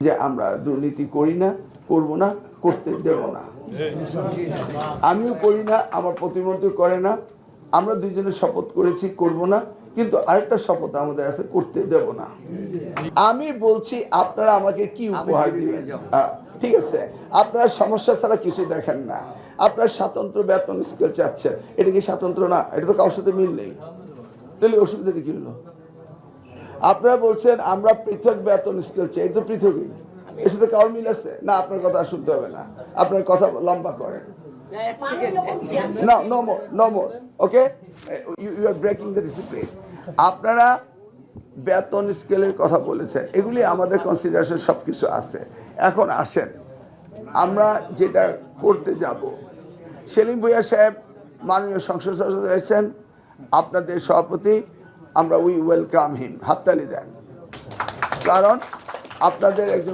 যে আমরা দুর্নীতি করি না, করব না, করতে দেব না। আমিও করি না, আমার প্রতিমন্ত্রী করে না। আমরা দুইজনে শপথ করেছি করব না, কিন্তু আরেকটা শপথ আমাদের আছে, করতে দেব না। আমি বলছি আপনারা আমাকে কি উপহার দিবেন? ঠিক আছে, আপনারা সমস্যা ছাড়া কিছু দেখেন না। আপনার স্বাতন্ত্র বেতন স্কেল চাচ্ছেন, এটা কি স্বাতন্ত্র না? এটা তো কারোর সাথে মিল নেই। তাহলে অসুবিধাটা কি হলো? আপনারা বলছেন আমরা পৃথক বেতন স্কেল চাই, এটা তো পৃথকই। এর সাথে কারোর মিল আছে না? আপনার কথা শুনতে হবে না, আপনার কথা লম্বা করেন। No more. Okay? You are breaking the discipline. আপনারা বেতন স্কেলের কথা বলেছেন, এগুলি আমাদের কনসিডারেশন সব কিছু আছে। এখন আসেন আমরা যেটা করতে যাব। সেলিম ভূঁইয়া সাহেব মাননীয় সংসদ সদস্য হয়েছেন, আপনাদের সভাপতি, আমরা উই ওয়েলকাম হিম, হাততালি দেন। কারণ আপনাদের একজন